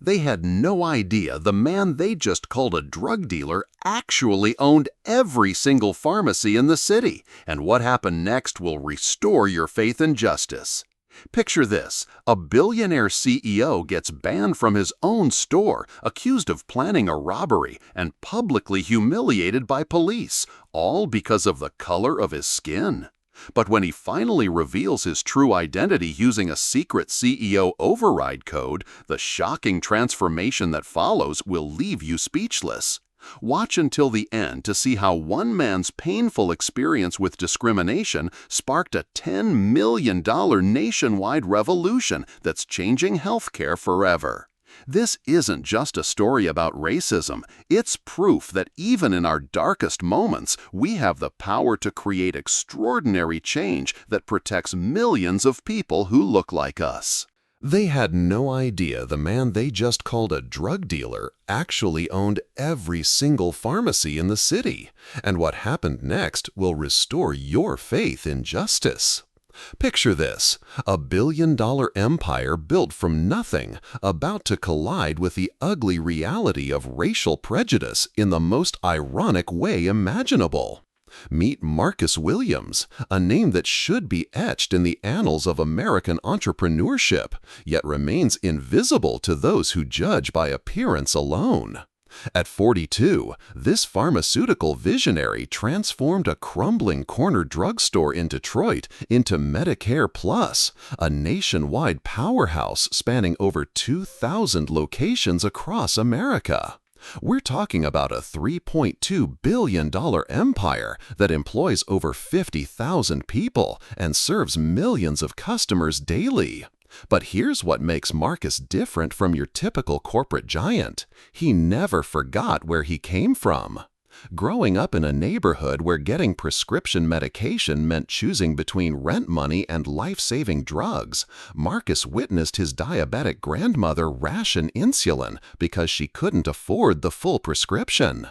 They had no idea the man they just called a drug dealer actually owned every single pharmacy in the city, and what happened next will restore your faith in justice. Picture this: a billionaire CEO gets banned from his own store, accused of planning a robbery, and publicly humiliated by police, all because of the color of his skin. But when he finally reveals his true identity using a secret CEO override code, the shocking transformation that follows will leave you speechless. Watch until the end to see how one man's painful experience with discrimination sparked a $10 million nationwide revolution that's changing healthcare forever. This isn't just a story about racism. It's proof that even in our darkest moments, we have the power to create extraordinary change that protects millions of people who look like us. They had no idea the man they just called a drug dealer actually owned every single pharmacy in the city, and what happened next will restore your faith in justice. Picture this: a billion-dollar empire built from nothing, about to collide with the ugly reality of racial prejudice in the most ironic way imaginable. Meet Marcus Williams, a name that should be etched in the annals of American entrepreneurship, yet remains invisible to those who judge by appearance alone. At 42, this pharmaceutical visionary transformed a crumbling corner drugstore in Detroit into MediCare Plus, a nationwide powerhouse spanning over 2,000 locations across America. We're talking about a $3.2 billion empire that employs over 50,000 people and serves millions of customers daily. But here's what makes Marcus different from your typical corporate giant: he never forgot where he came from. Growing up in a neighborhood where getting prescription medication meant choosing between rent money and life-saving drugs, Marcus witnessed his diabetic grandmother ration insulin because she couldn't afford the full prescription.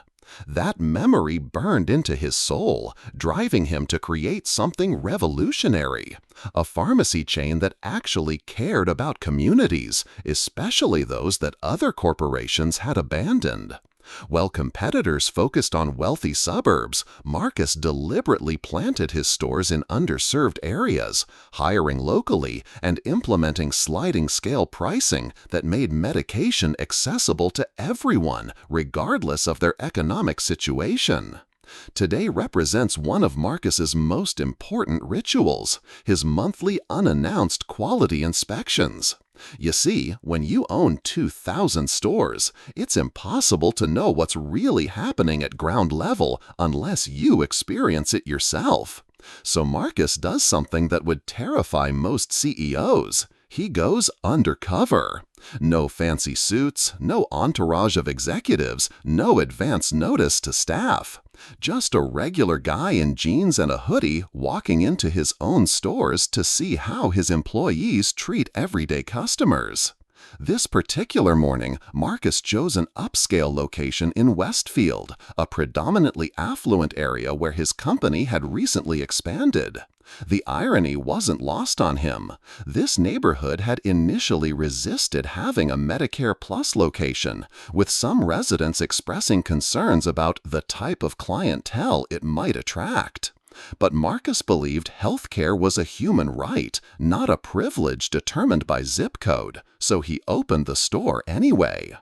That memory burned into his soul, driving him to create something revolutionary: a pharmacy chain that actually cared about communities, especially those that other corporations had abandoned. While competitors focused on wealthy suburbs, Marcus deliberately planted his stores in underserved areas, hiring locally and implementing sliding-scale pricing that made medication accessible to everyone, regardless of their economic situation. Today represents one of Marcus's most important rituals: his monthly unannounced quality inspections. You see, when you own 2,000 stores, it's impossible to know what's really happening at ground level unless you experience it yourself. So Marcus does something that would terrify most CEOs. He goes undercover. No fancy suits, no entourage of executives, no advance notice to staff. Just a regular guy in jeans and a hoodie walking into his own stores to see how his employees treat everyday customers. This particular morning, Marcus chose an upscale location in Westfield, a predominantly affluent area where his company had recently expanded. The irony wasn't lost on him. This neighborhood had initially resisted having a MediCare Plus location, with some residents expressing concerns about the type of clientele it might attract. But Marcus believed healthcare was a human right, not a privilege determined by zip code, so he opened the store anyway.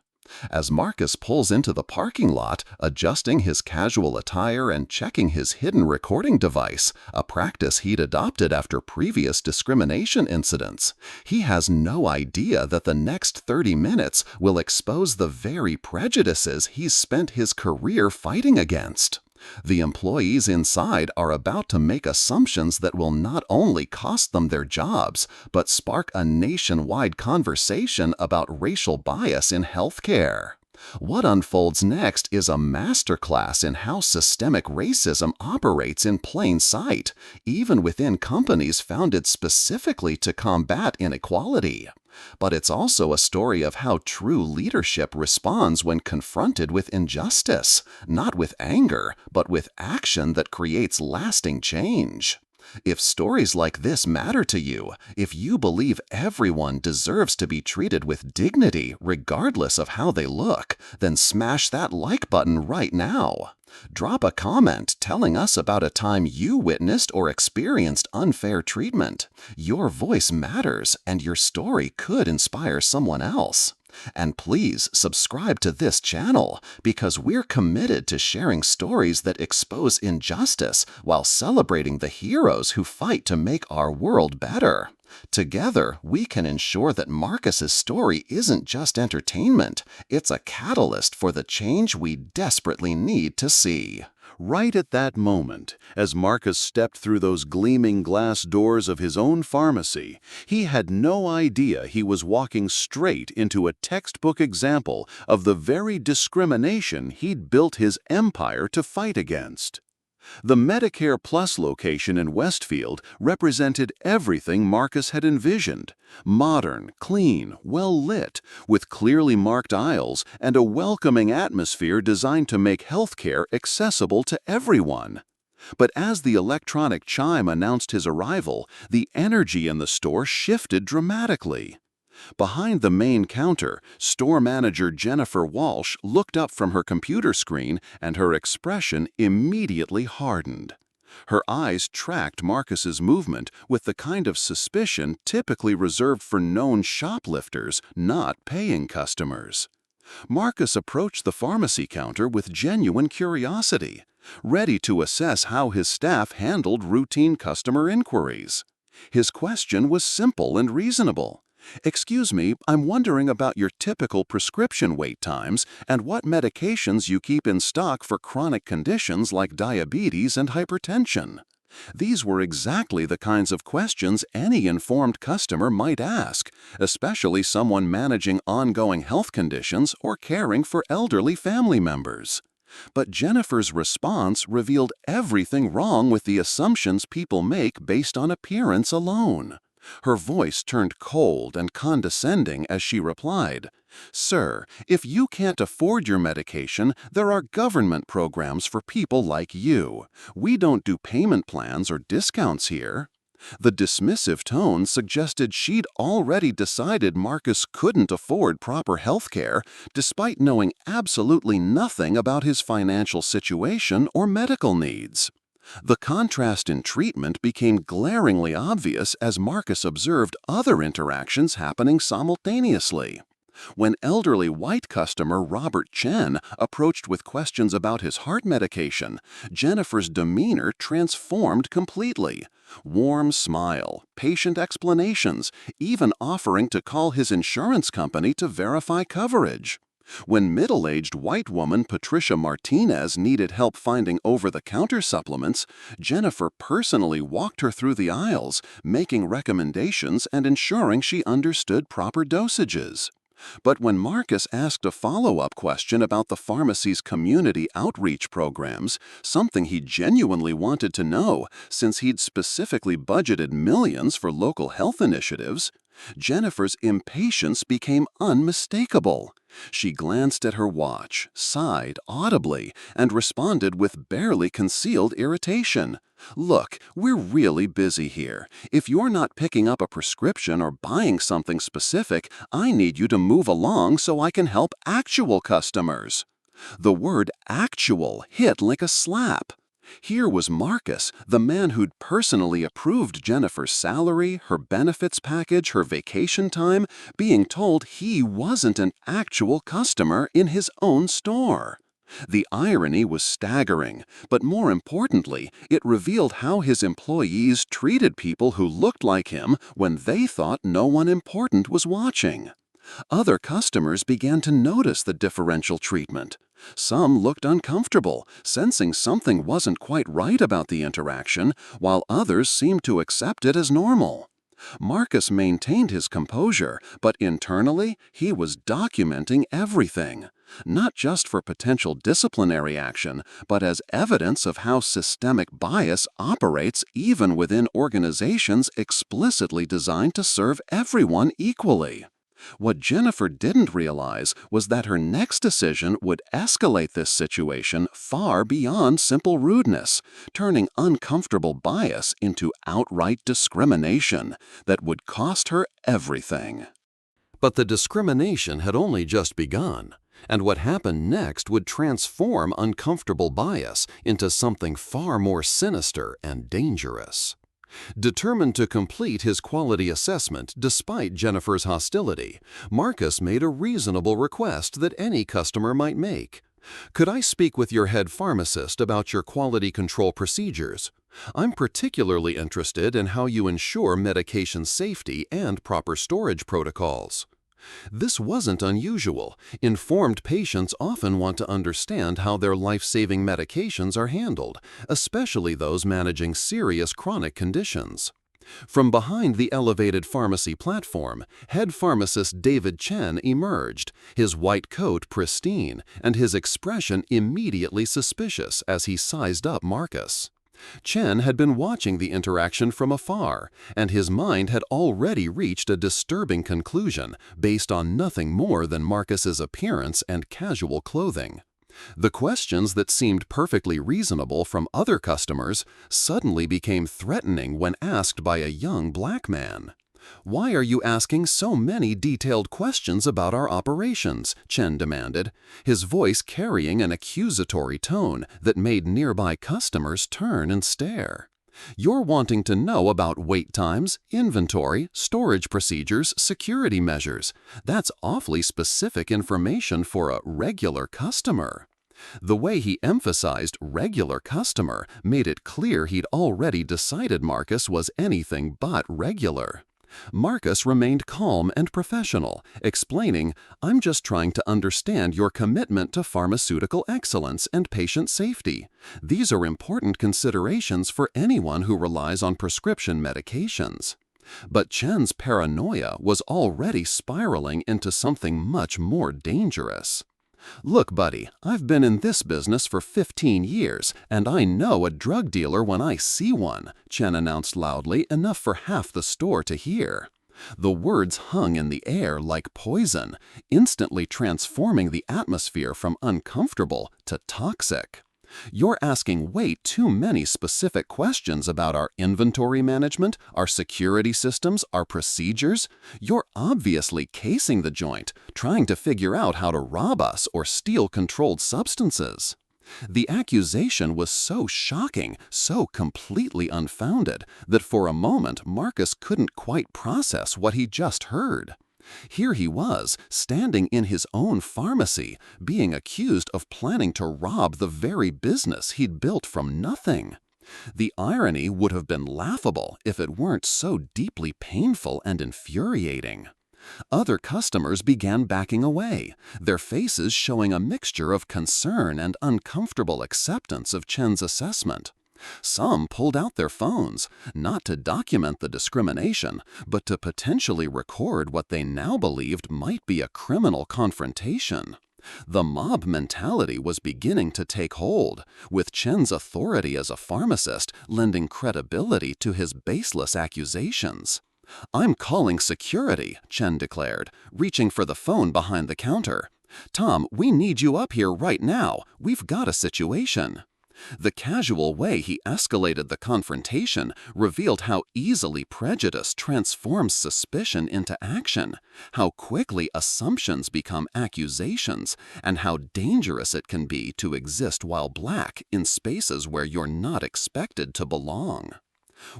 As Marcus pulls into the parking lot, adjusting his casual attire and checking his hidden recording device, a practice he'd adopted after previous discrimination incidents, he has no idea that the next 30 minutes will expose the very prejudices he's spent his career fighting against. The employees inside are about to make assumptions that will not only cost them their jobs, but spark a nationwide conversation about racial bias in healthcare. What unfolds next is a masterclass in how systemic racism operates in plain sight, even within companies founded specifically to combat inequality. But it's also a story of how true leadership responds when confronted with injustice, not with anger, but with action that creates lasting change. If stories like this matter to you, if you believe everyone deserves to be treated with dignity regardless of how they look, then smash that like button right now. Drop a comment telling us about a time you witnessed or experienced unfair treatment. Your voice matters, and your story could inspire someone else. And please subscribe to this channel because we're committed to sharing stories that expose injustice while celebrating the heroes who fight to make our world better. Together, we can ensure that Marcus's story isn't just entertainment, it's a catalyst for the change we desperately need to see. Right at that moment, as Marcus stepped through those gleaming glass doors of his own pharmacy, he had no idea he was walking straight into a textbook example of the very discrimination he'd built his empire to fight against. The MediCare Plus location in Westfield represented everything Marcus had envisioned: modern, clean, well-lit, with clearly marked aisles and a welcoming atmosphere designed to make healthcare accessible to everyone. But as the electronic chime announced his arrival, the energy in the store shifted dramatically. Behind the main counter, store manager Jennifer Walsh looked up from her computer screen and her expression immediately hardened. Her eyes tracked Marcus's movement with the kind of suspicion typically reserved for known shoplifters, not paying customers. Marcus approached the pharmacy counter with genuine curiosity, ready to assess how his staff handled routine customer inquiries. His question was simple and reasonable. "Excuse me, I'm wondering about your typical prescription wait times and what medications you keep in stock for chronic conditions like diabetes and hypertension." These were exactly the kinds of questions any informed customer might ask, especially someone managing ongoing health conditions or caring for elderly family members. But Jennifer's response revealed everything wrong with the assumptions people make based on appearance alone. Her voice turned cold and condescending as she replied, "Sir, if you can't afford your medication, there are government programs for people like you. We don't do payment plans or discounts here." The dismissive tone suggested she'd already decided Marcus couldn't afford proper health care, despite knowing absolutely nothing about his financial situation or medical needs. The contrast in treatment became glaringly obvious as Marcus observed other interactions happening simultaneously. When elderly white customer Robert Chen approached with questions about his heart medication, Jennifer's demeanor transformed completely. Warm smile, patient explanations, even offering to call his insurance company to verify coverage. When middle-aged white woman Patricia Martinez needed help finding over-the-counter supplements, Jennifer personally walked her through the aisles, making recommendations and ensuring she understood proper dosages. But when Marcus asked a follow-up question about the pharmacy's community outreach programs, something he genuinely wanted to know since he'd specifically budgeted millions for local health initiatives, Jennifer's impatience became unmistakable. She glanced at her watch, sighed audibly, and responded with barely concealed irritation. "Look, we're really busy here. If you're not picking up a prescription or buying something specific, I need you to move along so I can help actual customers." The word "actual" hit like a slap. Here was Marcus, the man who'd personally approved Jennifer's salary, her benefits package, her vacation time, being told he wasn't an actual customer in his own store. The irony was staggering, but more importantly, it revealed how his employees treated people who looked like him when they thought no one important was watching. Other customers began to notice the differential treatment. Some looked uncomfortable, sensing something wasn't quite right about the interaction, while others seemed to accept it as normal. Marcus maintained his composure, but internally, he was documenting everything, not just for potential disciplinary action, but as evidence of how systemic bias operates even within organizations explicitly designed to serve everyone equally. What Jennifer didn't realize was that her next decision would escalate this situation far beyond simple rudeness, turning uncomfortable bias into outright discrimination that would cost her everything. But the discrimination had only just begun, and what happened next would transform uncomfortable bias into something far more sinister and dangerous. Determined to complete his quality assessment despite Jennifer's hostility, Marcus made a reasonable request that any customer might make. "Could I speak with your head pharmacist about your quality control procedures? I'm particularly interested in how you ensure medication safety and proper storage protocols." This wasn't unusual. Informed patients often want to understand how their life-saving medications are handled, especially those managing serious chronic conditions. From behind the elevated pharmacy platform, head pharmacist David Chen emerged, his white coat pristine and his expression immediately suspicious as he sized up Marcus. Chen had been watching the interaction from afar, and his mind had already reached a disturbing conclusion based on nothing more than Marcus's appearance and casual clothing. The questions that seemed perfectly reasonable from other customers suddenly became threatening when asked by a young black man. "Why are you asking so many detailed questions about our operations?" Chen demanded, his voice carrying an accusatory tone that made nearby customers turn and stare. "You're wanting to know about wait times, inventory, storage procedures, security measures. That's awfully specific information for a regular customer." The way he emphasized regular customer made it clear he'd already decided Marcus was anything but regular. Marcus remained calm and professional, explaining, "I'm just trying to understand your commitment to pharmaceutical excellence and patient safety. These are important considerations for anyone who relies on prescription medications." But Chen's paranoia was already spiraling into something much more dangerous. "Look, buddy, I've been in this business for 15 years, and I know a drug dealer when I see one," Chen announced loudly, enough for half the store to hear. The words hung in the air like poison, instantly transforming the atmosphere from uncomfortable to toxic. "You're asking way too many specific questions about our inventory management, our security systems, our procedures. You're obviously casing the joint, trying to figure out how to rob us or steal controlled substances." The accusation was so shocking, so completely unfounded, that for a moment Marcus couldn't quite process what he just heard. Here he was, standing in his own pharmacy, being accused of planning to rob the very business he'd built from nothing. The irony would have been laughable if it weren't so deeply painful and infuriating. Other customers began backing away, their faces showing a mixture of concern and uncomfortable acceptance of Chen's assessment. Some pulled out their phones, not to document the discrimination, but to potentially record what they now believed might be a criminal confrontation. The mob mentality was beginning to take hold, with Chen's authority as a pharmacist lending credibility to his baseless accusations. "I'm calling security," Chen declared, reaching for the phone behind the counter. "Tom, we need you up here right now. We've got a situation." The casual way he escalated the confrontation revealed how easily prejudice transforms suspicion into action, how quickly assumptions become accusations, and how dangerous it can be to exist while black in spaces where you're not expected to belong.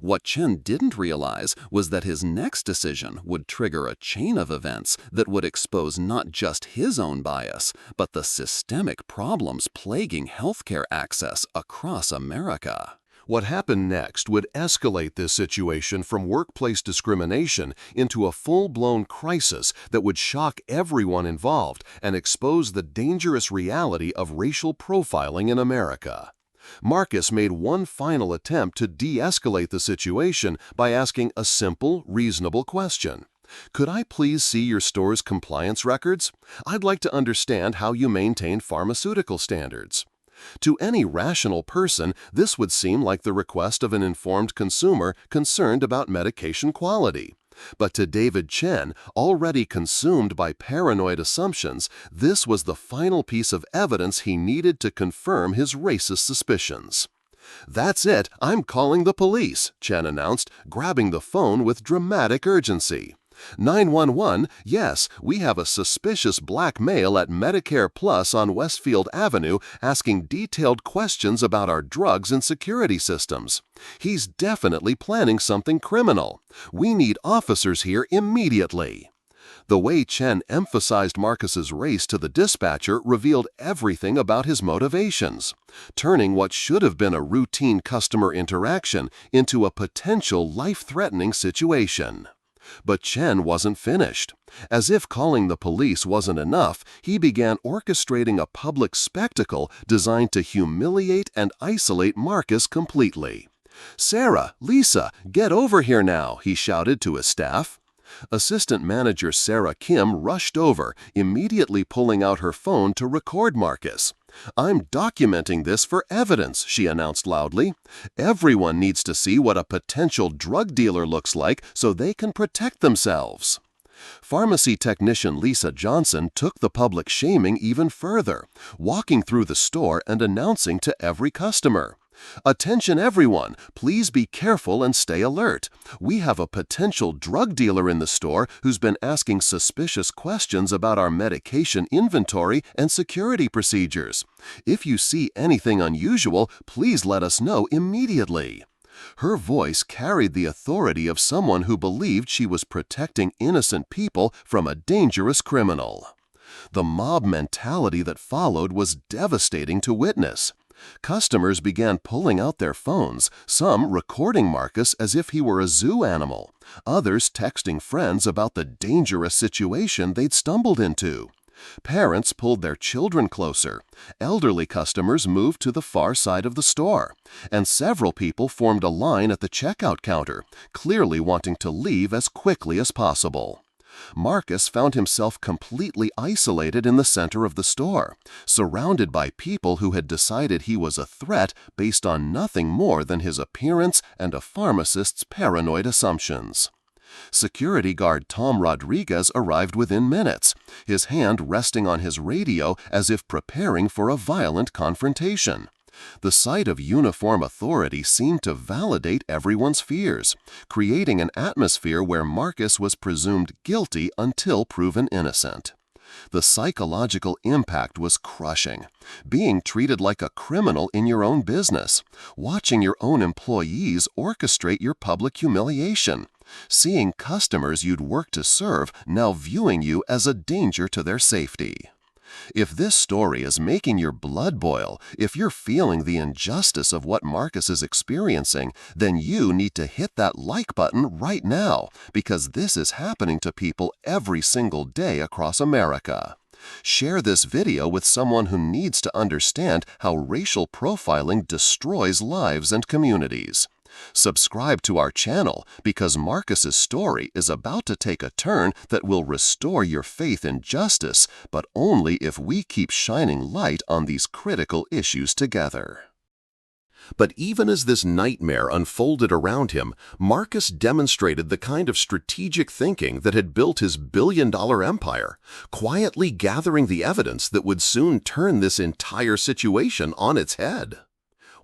What Chen didn't realize was that his next decision would trigger a chain of events that would expose not just his own bias, but the systemic problems plaguing healthcare access across America. What happened next would escalate this situation from workplace discrimination into a full-blown crisis that would shock everyone involved and expose the dangerous reality of racial profiling in America. Marcus made one final attempt to de-escalate the situation by asking a simple, reasonable question. "Could I please see your store's compliance records? I'd like to understand how you maintain pharmaceutical standards." To any rational person, this would seem like the request of an informed consumer concerned about medication quality. But to David Chen, already consumed by paranoid assumptions, this was the final piece of evidence he needed to confirm his racist suspicions. "That's it, I'm calling the police," Chen announced, grabbing the phone with dramatic urgency. "911, yes, we have a suspicious black male at MediCare Plus on Westfield Avenue asking detailed questions about our drugs and security systems. He's definitely planning something criminal. We need officers here immediately." The way Chen emphasized Marcus's race to the dispatcher revealed everything about his motivations, turning what should have been a routine customer interaction into a potential life-threatening situation. But Chen wasn't finished. As if calling the police wasn't enough, he began orchestrating a public spectacle designed to humiliate and isolate Marcus completely. "Sarah, Lisa, get over here now," he shouted to his staff. Assistant manager Sarah Kim rushed over, immediately pulling out her phone to record Marcus. "I'm documenting this for evidence," she announced loudly. "Everyone needs to see what a potential drug dealer looks like so they can protect themselves." Pharmacy technician Lisa Johnson took the public shaming even further, walking through the store and announcing to every customer, "Attention everyone, please be careful and stay alert. We have a potential drug dealer in the store who's been asking suspicious questions about our medication inventory and security procedures. If you see anything unusual, please let us know immediately." Her voice carried the authority of someone who believed she was protecting innocent people from a dangerous criminal. The mob mentality that followed was devastating to witness. Customers began pulling out their phones, some recording Marcus as if he were a zoo animal, others texting friends about the dangerous situation they'd stumbled into. Parents pulled their children closer, elderly customers moved to the far side of the store, and several people formed a line at the checkout counter, clearly wanting to leave as quickly as possible. Marcus found himself completely isolated in the center of the store, surrounded by people who had decided he was a threat based on nothing more than his appearance and a pharmacist's paranoid assumptions. Security guard Tom Rodriguez arrived within minutes, his hand resting on his radio as if preparing for a violent confrontation. The sight of uniform authority seemed to validate everyone's fears, creating an atmosphere where Marcus was presumed guilty until proven innocent. The psychological impact was crushing. Being treated like a criminal in your own business, watching your own employees orchestrate your public humiliation, seeing customers you'd worked to serve now viewing you as a danger to their safety. If this story is making your blood boil, if you're feeling the injustice of what Marcus is experiencing, then you need to hit that like button right now, because this is happening to people every single day across America. Share this video with someone who needs to understand how racial profiling destroys lives and communities. Subscribe to our channel because Marcus's story is about to take a turn that will restore your faith in justice, but only if we keep shining light on these critical issues together. But even as this nightmare unfolded around him, Marcus demonstrated the kind of strategic thinking that had built his billion-dollar empire, quietly gathering the evidence that would soon turn this entire situation on its head.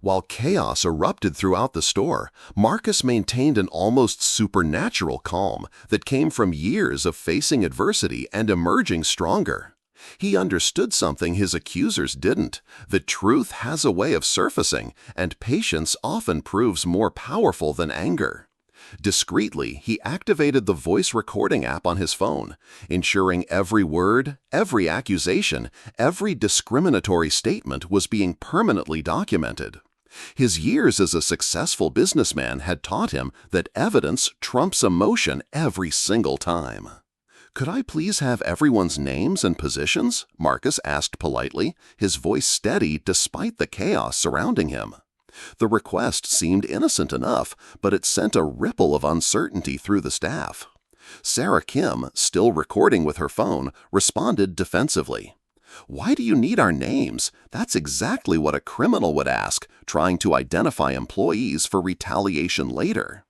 While chaos erupted throughout the store, Marcus maintained an almost supernatural calm that came from years of facing adversity and emerging stronger. He understood something his accusers didn't. The truth has a way of surfacing, and patience often proves more powerful than anger. Discreetly, he activated the voice recording app on his phone, ensuring every word, every accusation, every discriminatory statement was being permanently documented. His years as a successful businessman had taught him that evidence trumps emotion every single time. "Could I please have everyone's names and positions?" Marcus asked politely, his voice steady despite the chaos surrounding him. The request seemed innocent enough, but it sent a ripple of uncertainty through the staff. Sarah Kim, still recording with her phone, responded defensively. "Why do you need our names? That's exactly what a criminal would ask, trying to identify employees for retaliation later."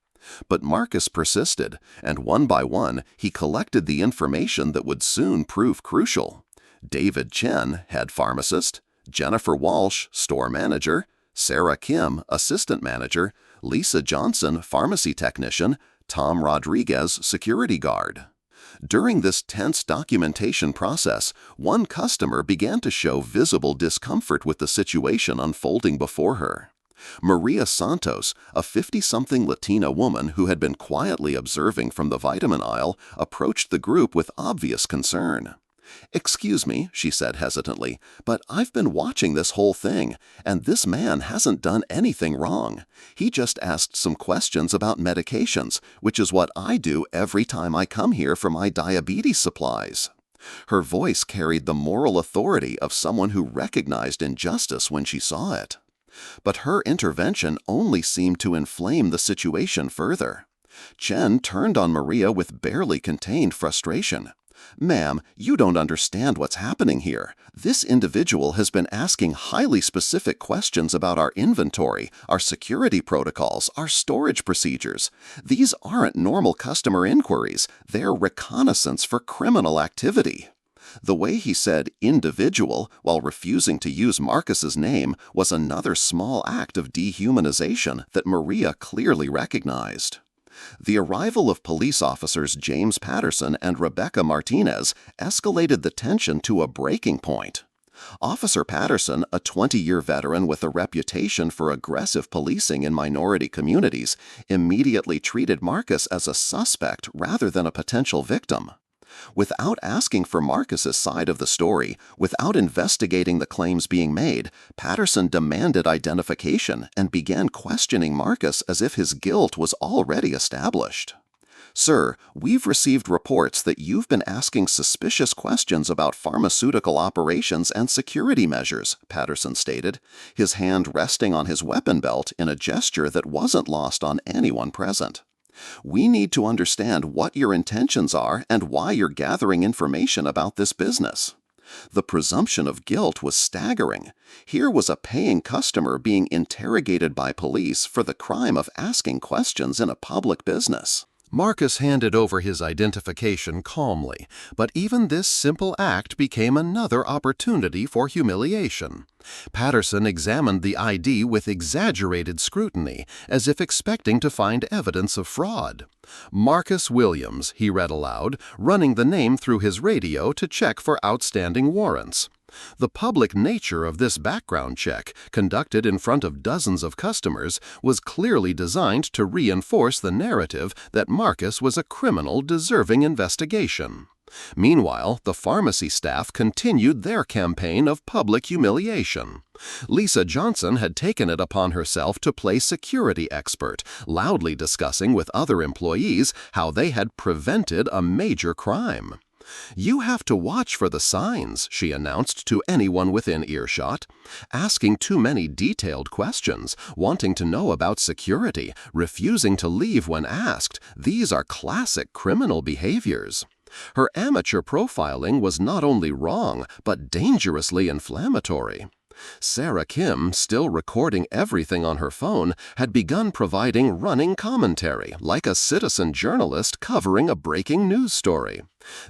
But Marcus persisted, and one by one, he collected the information that would soon prove crucial. David Chen, head pharmacist; Jennifer Walsh, store manager; Sarah Kim, assistant manager; Lisa Johnson, pharmacy technician; Tom Rodriguez, security guard. During this tense documentation process, one customer began to show visible discomfort with the situation unfolding before her. Maria Santos, a 50-something Latina woman who had been quietly observing from the vitamin aisle, approached the group with obvious concern. "Excuse me," she said hesitantly, "but I've been watching this whole thing, and this man hasn't done anything wrong. He just asked some questions about medications, which is what I do every time I come here for my diabetes supplies." Her voice carried the moral authority of someone who recognized injustice when she saw it. But her intervention only seemed to inflame the situation further. Chen turned on Maria with barely contained frustration. "Ma'am, you don't understand what's happening here. This individual has been asking highly specific questions about our inventory, our security protocols, our storage procedures. These aren't normal customer inquiries. They're reconnaissance for criminal activity." The way he said "individual" while refusing to use Marcus's name was another small act of dehumanization that Maria clearly recognized. The arrival of police officers James Patterson and Rebecca Martinez escalated the tension to a breaking point. Officer Patterson, a 20-year veteran with a reputation for aggressive policing in minority communities, immediately treated Marcus as a suspect rather than a potential victim. Without asking for Marcus's side of the story, without investigating the claims being made, Patterson demanded identification and began questioning Marcus as if his guilt was already established. "Sir, we've received reports that you've been asking suspicious questions about pharmaceutical operations and security measures," Patterson stated, his hand resting on his weapon belt in a gesture that wasn't lost on anyone present. "We need to understand what your intentions are and why you're gathering information about this business." The presumption of guilt was staggering. Here was a paying customer being interrogated by police for the crime of asking questions in a public business. Marcus handed over his identification calmly, but even this simple act became another opportunity for humiliation. Patterson examined the ID with exaggerated scrutiny, as if expecting to find evidence of fraud. "Marcus Williams," he read aloud, running the name through his radio to check for outstanding warrants. The public nature of this background check, conducted in front of dozens of customers, was clearly designed to reinforce the narrative that Marcus was a criminal deserving investigation. Meanwhile, the pharmacy staff continued their campaign of public humiliation. Lisa Johnson had taken it upon herself to play security expert, loudly discussing with other employees how they had prevented a major crime. "You have to watch for the signs," she announced to anyone within earshot. "Asking too many detailed questions, wanting to know about security, refusing to leave when asked, these are classic criminal behaviors." Her amateur profiling was not only wrong, but dangerously inflammatory. Sarah Kim, still recording everything on her phone, had begun providing running commentary, like a citizen journalist covering a breaking news story.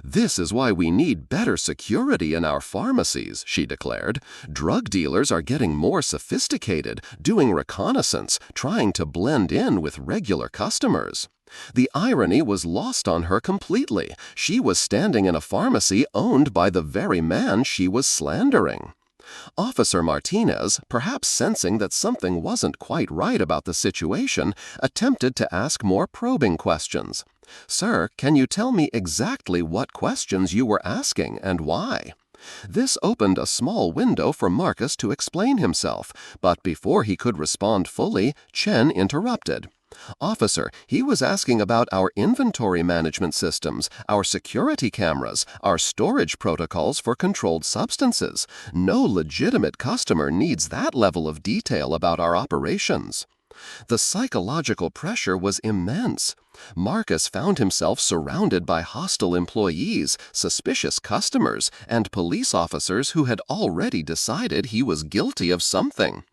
"This is why we need better security in our pharmacies," she declared. "Drug dealers are getting more sophisticated, doing reconnaissance, trying to blend in with regular customers." The irony was lost on her completely. She was standing in a pharmacy owned by the very man she was slandering. Officer Martinez, perhaps sensing that something wasn't quite right about the situation, attempted to ask more probing questions. "Sir, can you tell me exactly what questions you were asking and why?" This opened a small window for Marcus to explain himself, but before he could respond fully, Chen interrupted. "Officer, he was asking about our inventory management systems, our security cameras, our storage protocols for controlled substances. No legitimate customer needs that level of detail about our operations." The psychological pressure was immense. Marcus found himself surrounded by hostile employees, suspicious customers, and police officers who had already decided he was guilty of something.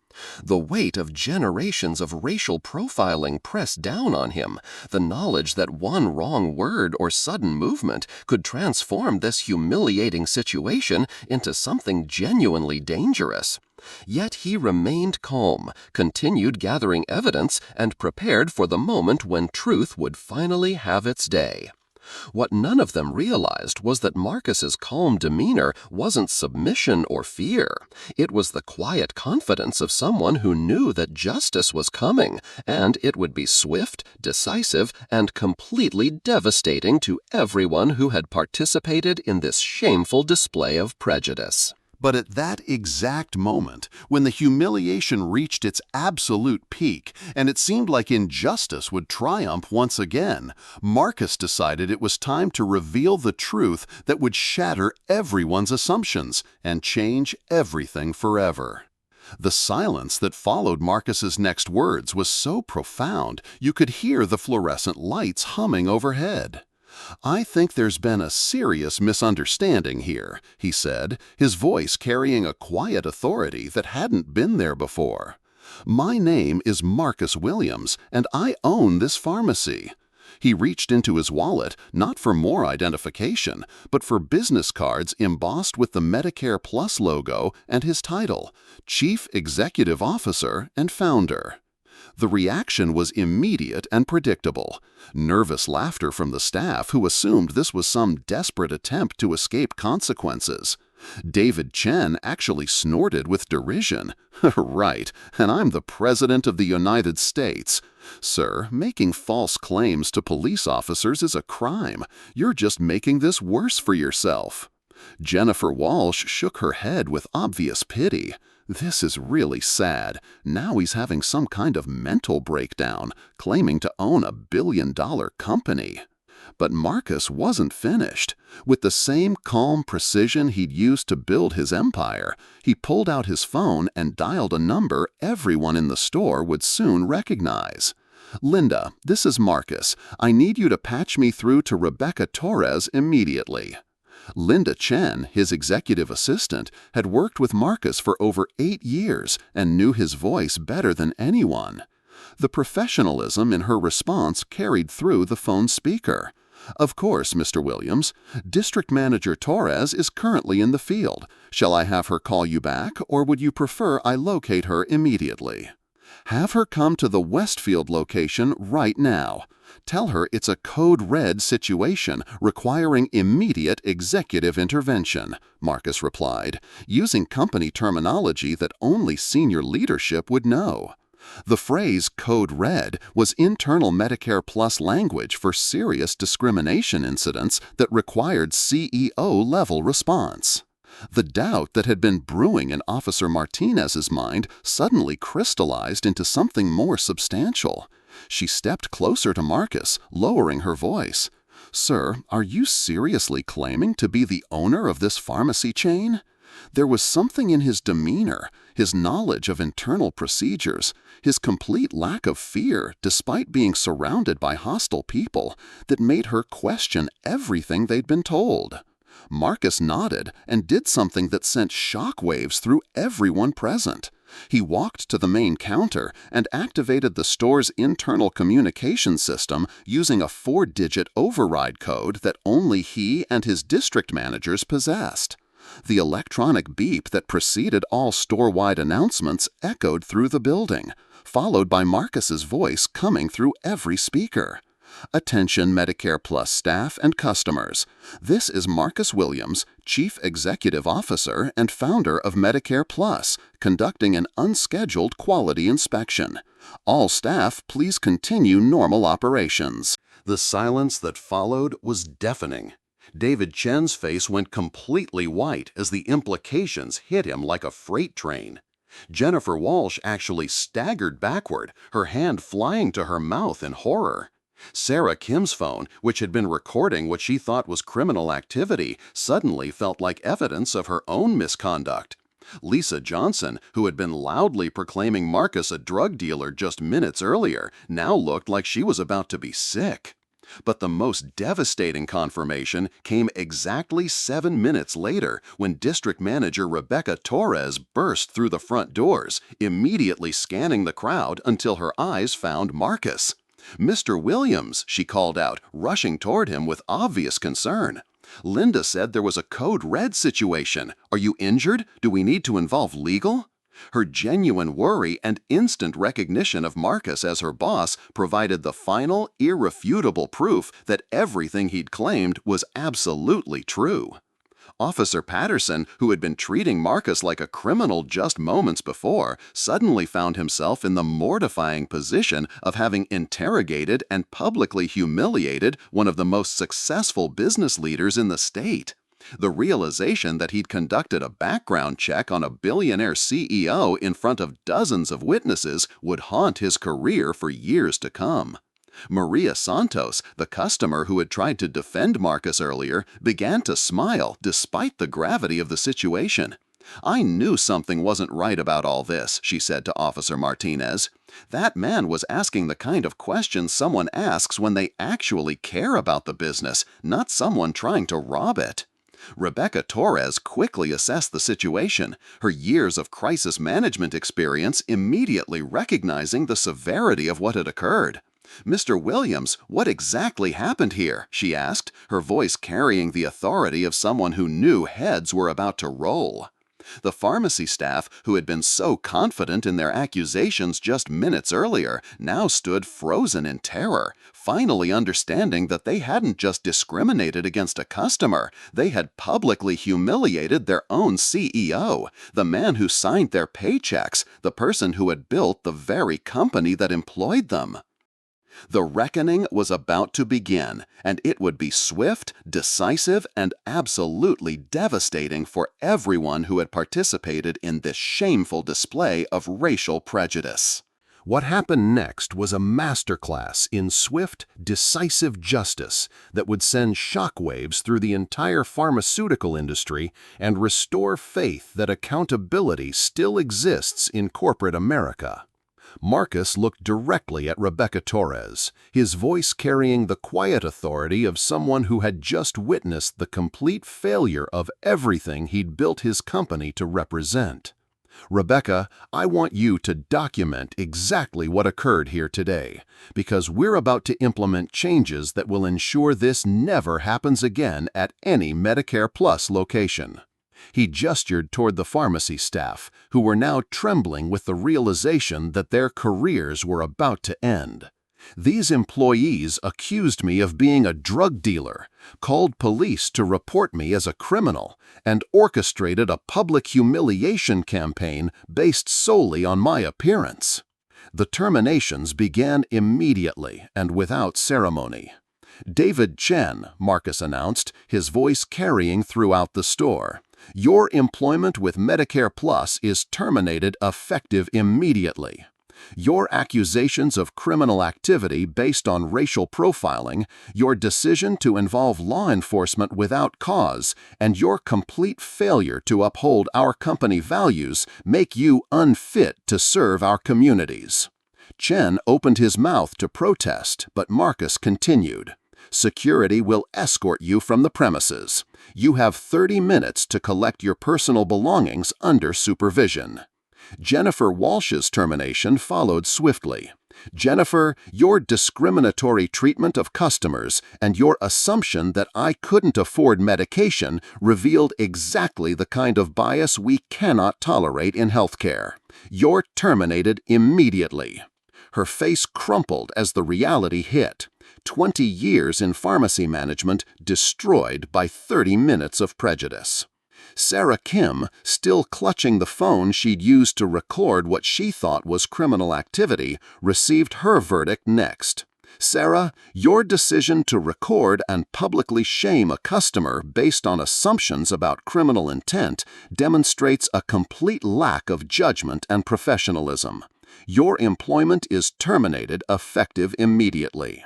The weight of generations of racial profiling pressed down on him, the knowledge that one wrong word or sudden movement could transform this humiliating situation into something genuinely dangerous. Yet he remained calm, continued gathering evidence, and prepared for the moment when truth would finally have its day. What none of them realized was that Marcus's calm demeanor wasn't submission or fear. It was the quiet confidence of someone who knew that justice was coming, and it would be swift, decisive, and completely devastating to everyone who had participated in this shameful display of prejudice. But at that exact moment, when the humiliation reached its absolute peak and it seemed like injustice would triumph once again, Marcus decided it was time to reveal the truth that would shatter everyone's assumptions and change everything forever. The silence that followed Marcus's next words was so profound you could hear the fluorescent lights humming overhead. "I think there's been a serious misunderstanding here," he said, his voice carrying a quiet authority that hadn't been there before. "My name is Marcus Williams, and I own this pharmacy." He reached into his wallet, not for more identification, but for business cards embossed with the MediCare Plus logo and his title, Chief Executive Officer and Founder. The reaction was immediate and predictable. Nervous laughter from the staff, who assumed this was some desperate attempt to escape consequences. David Chen actually snorted with derision. "Right, and I'm the President of the United States. Sir, making false claims to police officers is a crime. You're just making this worse for yourself." Jennifer Walsh shook her head with obvious pity. "This is really sad. Now he's having some kind of mental breakdown, claiming to own a billion-dollar company." But Marcus wasn't finished. With the same calm precision he'd used to build his empire, he pulled out his phone and dialed a number everyone in the store would soon recognize. "Linda, this is Marcus. I need you to patch me through to Rebecca Torres immediately." Linda Chen, his executive assistant, had worked with Marcus for over 8 years and knew his voice better than anyone. The professionalism in her response carried through the phone speaker. "Of course, Mr. Williams. District Manager Torres is currently in the field. Shall I have her call you back, or would you prefer I locate her immediately?" "Have her come to the Westfield location right now. Tell her it's a code red situation requiring immediate executive intervention," Marcus replied, using company terminology that only senior leadership would know. The phrase code red was internal MediCare Plus language for serious discrimination incidents that required CEO-level response. The doubt that had been brewing in Officer Martinez's mind suddenly crystallized into something more substantial. She stepped closer to Marcus, lowering her voice. "Sir, are you seriously claiming to be the owner of this pharmacy chain?" There was something in his demeanor, his knowledge of internal procedures, his complete lack of fear despite being surrounded by hostile people, that made her question everything they'd been told. Marcus nodded and did something that sent shockwaves through everyone present. He walked to the main counter and activated the store's internal communication system using a 4-digit override code that only he and his district managers possessed. The electronic beep that preceded all store-wide announcements echoed through the building, followed by Marcus's voice coming through every speaker. "Attention MediCare Plus staff and customers. This is Marcus Williams, Chief Executive Officer and founder of MediCare Plus, conducting an unscheduled quality inspection. All staff, please continue normal operations." The silence that followed was deafening. David Chen's face went completely white as the implications hit him like a freight train. Jennifer Walsh actually staggered backward, her hand flying to her mouth in horror. Sarah Kim's phone, which had been recording what she thought was criminal activity, suddenly felt like evidence of her own misconduct. Lisa Johnson, who had been loudly proclaiming Marcus a drug dealer just minutes earlier, now looked like she was about to be sick. But the most devastating confirmation came exactly 7 minutes later when District Manager Rebecca Torres burst through the front doors, immediately scanning the crowd until her eyes found Marcus. "Mr. Williams," she called out, rushing toward him with obvious concern. "Linda said there was a code red situation. Are you injured? Do we need to involve legal?" Her genuine worry and instant recognition of Marcus as her boss provided the final, irrefutable proof that everything he'd claimed was absolutely true. Officer Patterson, who had been treating Marcus like a criminal just moments before, suddenly found himself in the mortifying position of having interrogated and publicly humiliated one of the most successful business leaders in the state. The realization that he'd conducted a background check on a billionaire CEO in front of dozens of witnesses would haunt his career for years to come. Maria Santos, the customer who had tried to defend Marcus earlier, began to smile despite the gravity of the situation. "I knew something wasn't right about all this," she said to Officer Martinez. "That man was asking the kind of questions someone asks when they actually care about the business, not someone trying to rob it." Rebecca Torres quickly assessed the situation, her years of crisis management experience immediately recognizing the severity of what had occurred. "Mr. Williams, what exactly happened here?" she asked, her voice carrying the authority of someone who knew heads were about to roll. The pharmacy staff, who had been so confident in their accusations just minutes earlier, now stood frozen in terror, finally understanding that they hadn't just discriminated against a customer, they had publicly humiliated their own CEO, the man who signed their paychecks, the person who had built the very company that employed them. The reckoning was about to begin, and it would be swift, decisive, and absolutely devastating for everyone who had participated in this shameful display of racial prejudice. What happened next was a masterclass in swift, decisive justice that would send shockwaves through the entire pharmaceutical industry and restore faith that accountability still exists in corporate America. Marcus looked directly at Rebecca Torres, his voice carrying the quiet authority of someone who had just witnessed the complete failure of everything he'd built his company to represent. "Rebecca, I want you to document exactly what occurred here today, because we're about to implement changes that will ensure this never happens again at any MediCare Plus location." He gestured toward the pharmacy staff, who were now trembling with the realization that their careers were about to end. "These employees accused me of being a drug dealer, called police to report me as a criminal, and orchestrated a public humiliation campaign based solely on my appearance." The terminations began immediately and without ceremony. "David Chen," Marcus announced, his voice carrying throughout the store, "your employment with MediCare Plus is terminated effective immediately. Your accusations of criminal activity based on racial profiling, your decision to involve law enforcement without cause, and your complete failure to uphold our company values make you unfit to serve our communities." Chen opened his mouth to protest, but Marcus continued. "Security will escort you from the premises. You have 30 minutes to collect your personal belongings under supervision." Jennifer Walsh's termination followed swiftly. "Jennifer, your discriminatory treatment of customers and your assumption that I couldn't afford medication revealed exactly the kind of bias we cannot tolerate in healthcare. You're terminated immediately." Her face crumpled as the reality hit. 20 years in pharmacy management destroyed by 30 minutes of prejudice. Sarah Kim, still clutching the phone she'd used to record what she thought was criminal activity, received her verdict next. "Sarah, your decision to record and publicly shame a customer based on assumptions about criminal intent demonstrates a complete lack of judgment and professionalism. Your employment is terminated effective immediately."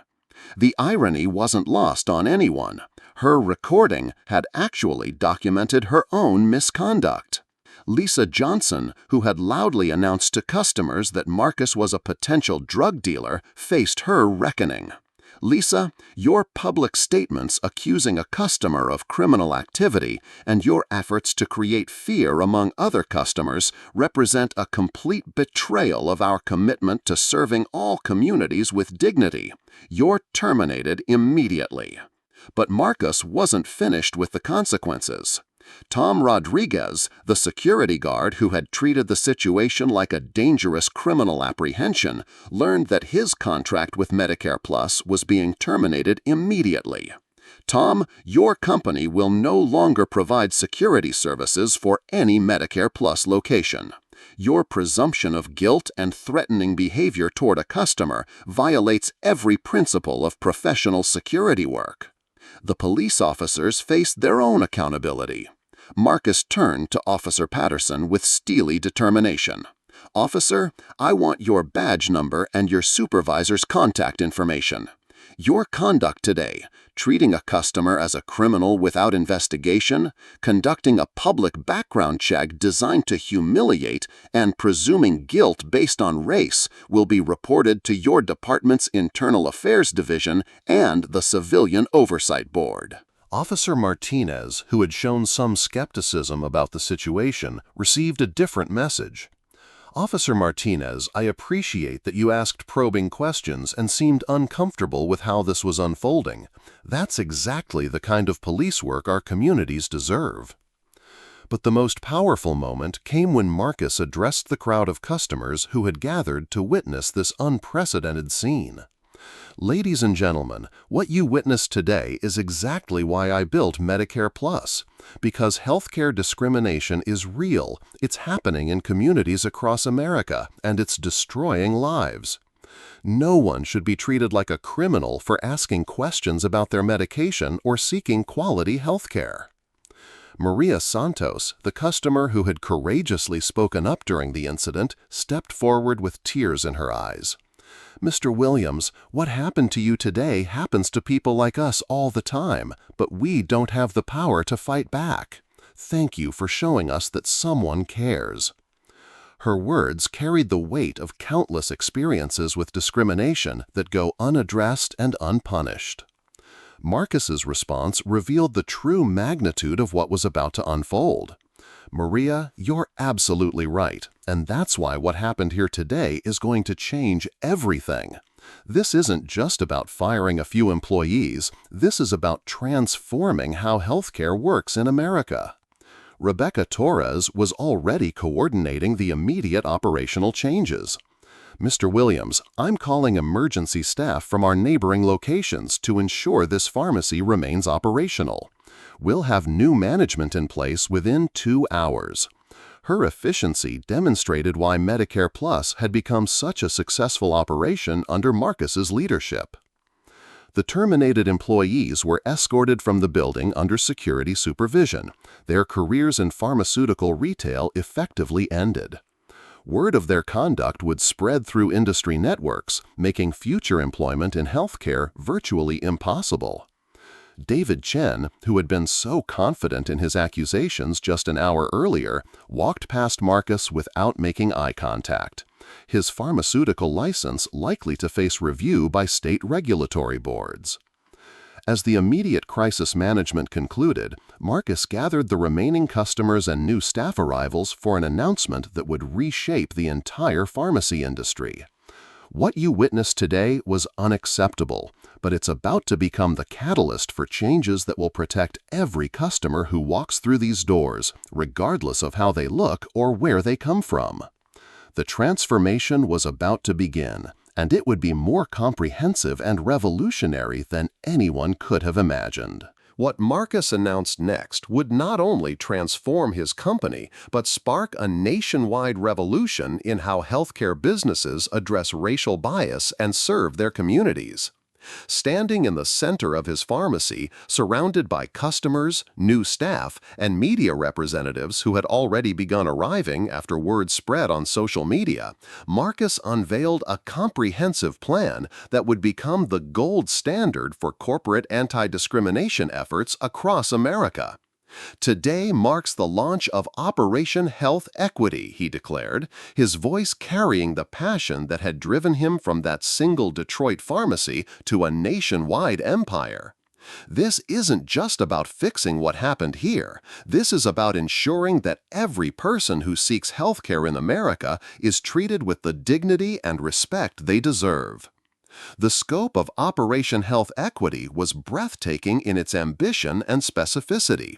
The irony wasn't lost on anyone. Her recording had actually documented her own misconduct. Lisa Johnson, who had loudly announced to customers that Marcus was a potential drug dealer, faced her reckoning. Lisa, your public statements accusing a customer of criminal activity and your efforts to create fear among other customers represent a complete betrayal of our commitment to serving all communities with dignity. You're terminated immediately. But Marcus wasn't finished with the consequences. Tom Rodriguez, the security guard who had treated the situation like a dangerous criminal apprehension, learned that his contract with MediCare Plus was being terminated immediately. Tom, your company will no longer provide security services for any MediCare Plus location. Your presumption of guilt and threatening behavior toward a customer violates every principle of professional security work. The police officers faced their own accountability. Marcus turned to Officer Patterson with steely determination. "Officer, I want your badge number and your supervisor's contact information. Your conduct today, treating a customer as a criminal without investigation, conducting a public background check designed to humiliate, and presuming guilt based on race, will be reported to your department's Internal Affairs Division and the Civilian Oversight Board." Officer Martinez, who had shown some skepticism about the situation, received a different message. "Officer Martinez, I appreciate that you asked probing questions and seemed uncomfortable with how this was unfolding. That's exactly the kind of police work our communities deserve." But the most powerful moment came when Marcus addressed the crowd of customers who had gathered to witness this unprecedented scene. "Ladies and gentlemen, what you witnessed today is exactly why I built MediCare Plus. Because healthcare discrimination is real, it's happening in communities across America, and it's destroying lives. No one should be treated like a criminal for asking questions about their medication or seeking quality healthcare." Maria Santos, the customer who had courageously spoken up during the incident, stepped forward with tears in her eyes. "Mr. Williams, what happened to you today happens to people like us all the time, but we don't have the power to fight back. Thank you for showing us that someone cares." Her words carried the weight of countless experiences with discrimination that go unaddressed and unpunished. Marcus's response revealed the true magnitude of what was about to unfold. "Maria, you're absolutely right, and that's why what happened here today is going to change everything. This isn't just about firing a few employees, this is about transforming how healthcare works in America." Rebecca Torres was already coordinating the immediate operational changes. "Mr. Williams, I'm calling emergency staff from our neighboring locations to ensure this pharmacy remains operational. We'll have new management in place within 2 hours." Her efficiency demonstrated why MediCare Plus had become such a successful operation under Marcus's leadership. The terminated employees were escorted from the building under security supervision. Their careers in pharmaceutical retail effectively ended. Word of their conduct would spread through industry networks, making future employment in healthcare virtually impossible. David Chen, who had been so confident in his accusations just an hour earlier, walked past Marcus without making eye contact. His pharmaceutical license likely to face review by state regulatory boards. As the immediate crisis management concluded, Marcus gathered the remaining customers and new staff arrivals for an announcement that would reshape the entire pharmacy industry. "What you witnessed today was unacceptable, but it's about to become the catalyst for changes that will protect every customer who walks through these doors, regardless of how they look or where they come from." The transformation was about to begin, and it would be more comprehensive and revolutionary than anyone could have imagined. What Marcus announced next would not only transform his company, but spark a nationwide revolution in how healthcare businesses address racial bias and serve their communities. Standing in the center of his pharmacy, surrounded by customers, new staff, and media representatives who had already begun arriving after word spread on social media, Marcus unveiled a comprehensive plan that would become the gold standard for corporate anti-discrimination efforts across America. Today marks the launch of Operation Health Equity, he declared, his voice carrying the passion that had driven him from that single Detroit pharmacy to a nationwide empire. This isn't just about fixing what happened here. This is about ensuring that every person who seeks healthcare in America is treated with the dignity and respect they deserve. The scope of Operation Health Equity was breathtaking in its ambition and specificity.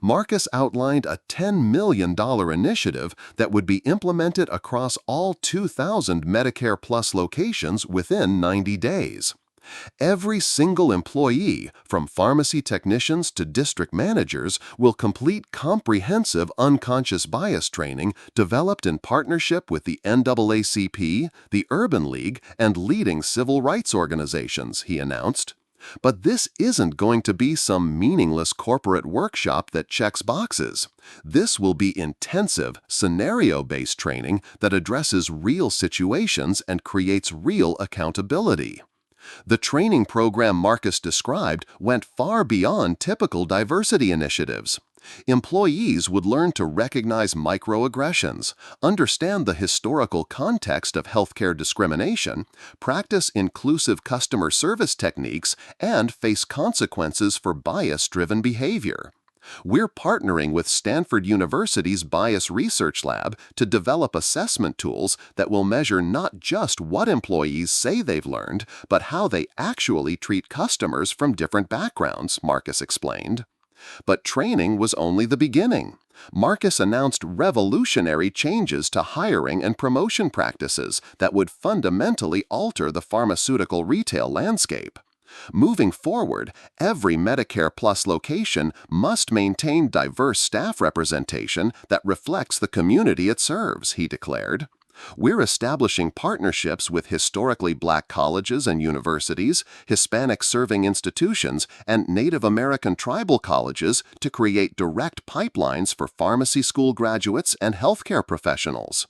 Marcus outlined a $10 million initiative that would be implemented across all 2,000 MediCare Plus locations within 90 days. Every single employee, from pharmacy technicians to district managers, will complete comprehensive unconscious bias training developed in partnership with the NAACP, the Urban League, and leading civil rights organizations, he announced. But this isn't going to be some meaningless corporate workshop that checks boxes. This will be intensive, scenario-based training that addresses real situations and creates real accountability. The training program Marcus described went far beyond typical diversity initiatives. Employees would learn to recognize microaggressions, understand the historical context of healthcare discrimination, practice inclusive customer service techniques, and face consequences for bias-driven behavior. We're partnering with Stanford University's Bias Research Lab to develop assessment tools that will measure not just what employees say they've learned, but how they actually treat customers from different backgrounds, Marcus explained. But training was only the beginning. Marcus announced revolutionary changes to hiring and promotion practices that would fundamentally alter the pharmaceutical retail landscape. Moving forward, every MediCare Plus location must maintain diverse staff representation that reflects the community it serves, he declared. We're establishing partnerships with historically Black colleges and universities, Hispanic-serving institutions, and Native American tribal colleges to create direct pipelines for pharmacy school graduates and healthcare professionals.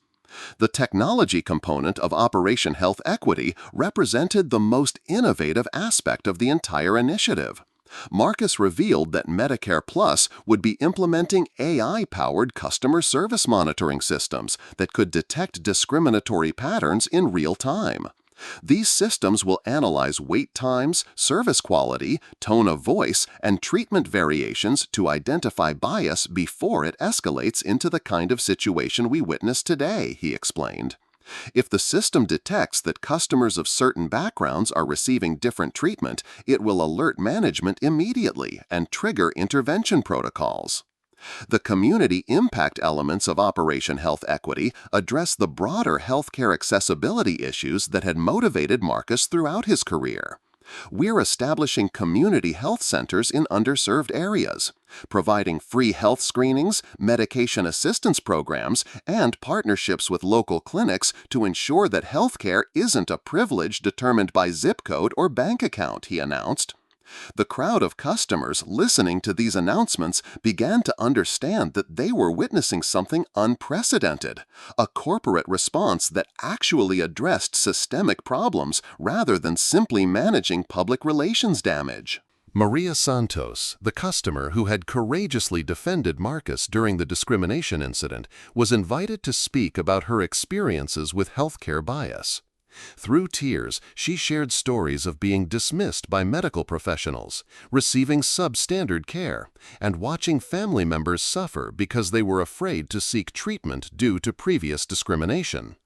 The technology component of Operation Health Equity represented the most innovative aspect of the entire initiative. Marcus revealed that MediCare Plus would be implementing AI-powered customer service monitoring systems that could detect discriminatory patterns in real time. These systems will analyze wait times, service quality, tone of voice, and treatment variations to identify bias before it escalates into the kind of situation we witness today, he explained. If the system detects that customers of certain backgrounds are receiving different treatment, it will alert management immediately and trigger intervention protocols. The community impact elements of Operation Health Equity address the broader healthcare accessibility issues that had motivated Marcus throughout his career. We're establishing community health centers in underserved areas, providing free health screenings, medication assistance programs, and partnerships with local clinics to ensure that healthcare isn't a privilege determined by zip code or bank account, he announced. The crowd of customers listening to these announcements began to understand that they were witnessing something unprecedented, a corporate response that actually addressed systemic problems rather than simply managing public relations damage. Maria Santos, the customer who had courageously defended Marcus during the discrimination incident, was invited to speak about her experiences with healthcare bias. Through tears, she shared stories of being dismissed by medical professionals, receiving substandard care, and watching family members suffer because they were afraid to seek treatment due to previous discrimination.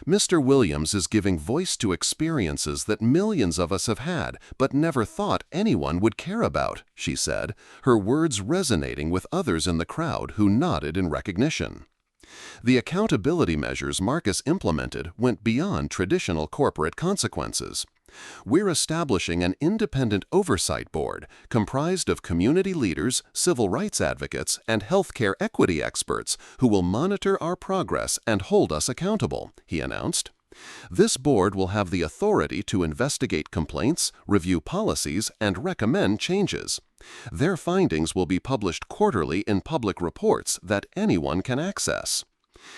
Mr. Williams is giving voice to experiences that millions of us have had but never thought anyone would care about, she said, her words resonating with others in the crowd who nodded in recognition. The accountability measures Marcus implemented went beyond traditional corporate consequences. We're establishing an independent oversight board comprised of community leaders, civil rights advocates, and healthcare equity experts who will monitor our progress and hold us accountable, he announced. This board will have the authority to investigate complaints, review policies, and recommend changes. Their findings will be published quarterly in public reports that anyone can access.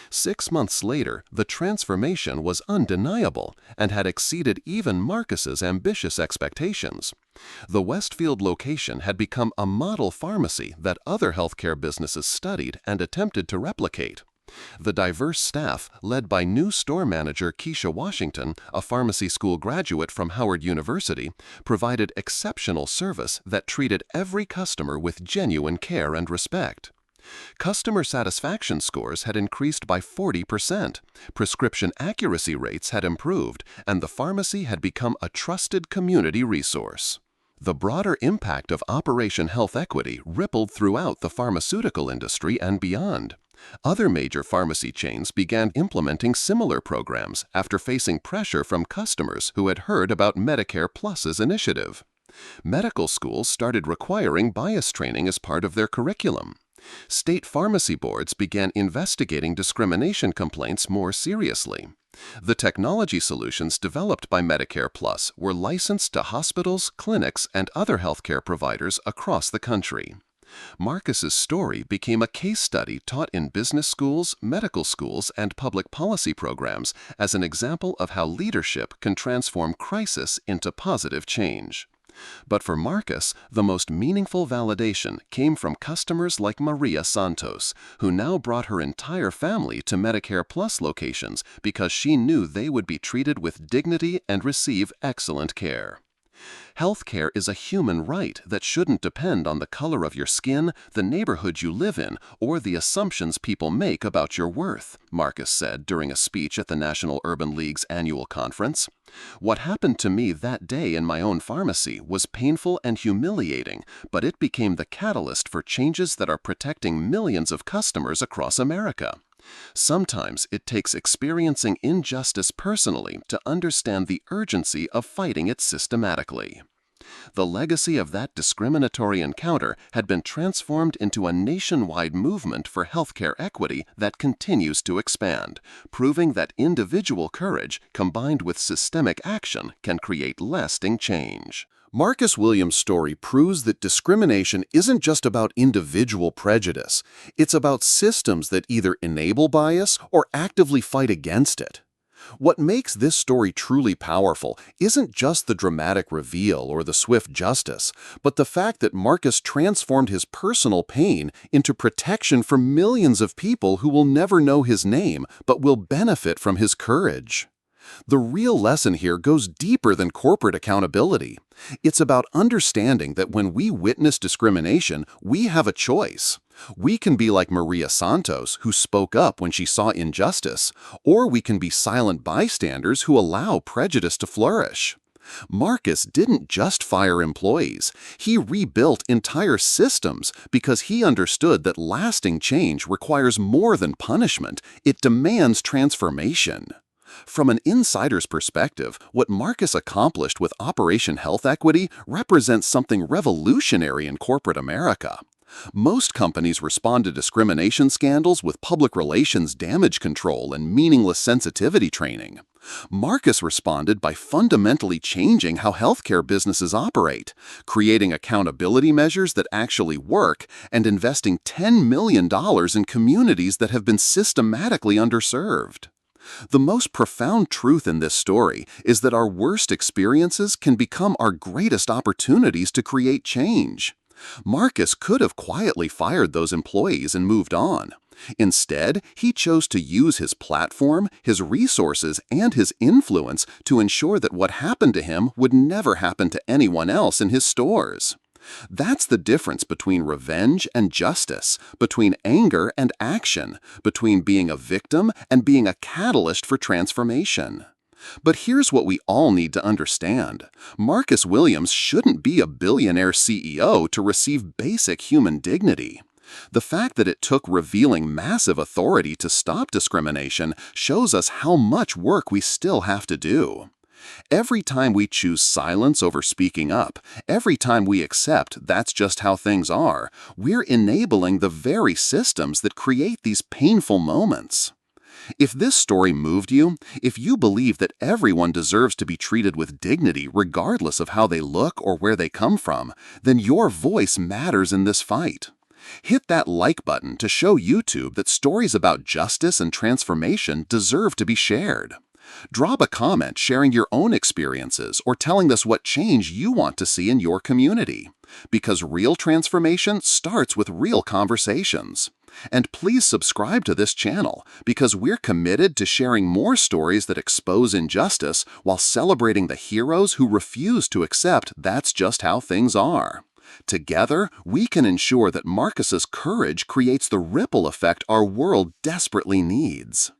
6 months later, the transformation was undeniable and had exceeded even Marcus's ambitious expectations. The Westfield location had become a model pharmacy that other healthcare businesses studied and attempted to replicate. The diverse staff, led by new store manager Keisha Washington, a pharmacy school graduate from Howard University, provided exceptional service that treated every customer with genuine care and respect. Customer satisfaction scores had increased by 40%, prescription accuracy rates had improved, and the pharmacy had become a trusted community resource. The broader impact of Operation Health Equity rippled throughout the pharmaceutical industry and beyond. Other major pharmacy chains began implementing similar programs after facing pressure from customers who had heard about MediCare Plus's initiative. Medical schools started requiring bias training as part of their curriculum. State pharmacy boards began investigating discrimination complaints more seriously. The technology solutions developed by MediCare Plus were licensed to hospitals, clinics, and other healthcare providers across the country. Marcus's story became a case study taught in business schools, medical schools, and public policy programs as an example of how leadership can transform crisis into positive change. But for Marcus, the most meaningful validation came from customers like Maria Santos, who now brought her entire family to MediCare Plus locations because she knew they would be treated with dignity and receive excellent care. Healthcare is a human right that shouldn't depend on the color of your skin, the neighborhood you live in, or the assumptions people make about your worth, Marcus said during a speech at the National Urban League's annual conference. What happened to me that day in my own pharmacy was painful and humiliating, but it became the catalyst for changes that are protecting millions of customers across America. Sometimes it takes experiencing injustice personally to understand the urgency of fighting it systematically. The legacy of that discriminatory encounter had been transformed into a nationwide movement for healthcare equity that continues to expand, proving that individual courage combined with systemic action can create lasting change. Marcus Williams' story proves that discrimination isn't just about individual prejudice. It's about systems that either enable bias or actively fight against it. What makes this story truly powerful isn't just the dramatic reveal or the swift justice, but the fact that Marcus transformed his personal pain into protection for millions of people who will never know his name but will benefit from his courage. The real lesson here goes deeper than corporate accountability. It's about understanding that when we witness discrimination, we have a choice. We can be like Maria Santos, who spoke up when she saw injustice, or we can be silent bystanders who allow prejudice to flourish. Marcus didn't just fire employees. He rebuilt entire systems because he understood that lasting change requires more than punishment. It demands transformation. From an insider's perspective, what Marcus accomplished with Operation Health Equity represents something revolutionary in corporate America. Most companies respond to discrimination scandals with public relations damage control and meaningless sensitivity training. Marcus responded by fundamentally changing how healthcare businesses operate, creating accountability measures that actually work, and investing $10 million in communities that have been systematically underserved. The most profound truth in this story is that our worst experiences can become our greatest opportunities to create change. Marcus could have quietly fired those employees and moved on. Instead, he chose to use his platform, his resources, and his influence to ensure that what happened to him would never happen to anyone else in his stores. That's the difference between revenge and justice, between anger and action, between being a victim and being a catalyst for transformation. But here's what we all need to understand. Marcus Williams shouldn't be a billionaire CEO to receive basic human dignity. The fact that it took revealing massive authority to stop discrimination shows us how much work we still have to do. Every time we choose silence over speaking up, every time we accept that's just how things are, we're enabling the very systems that create these painful moments. If this story moved you, if you believe that everyone deserves to be treated with dignity regardless of how they look or where they come from, then your voice matters in this fight. Hit that like button to show YouTube that stories about justice and transformation deserve to be shared. Drop a comment sharing your own experiences or telling us what change you want to see in your community. Because real transformation starts with real conversations. And please subscribe to this channel because we're committed to sharing more stories that expose injustice while celebrating the heroes who refuse to accept that's just how things are. Together, we can ensure that Marcus's courage creates the ripple effect our world desperately needs.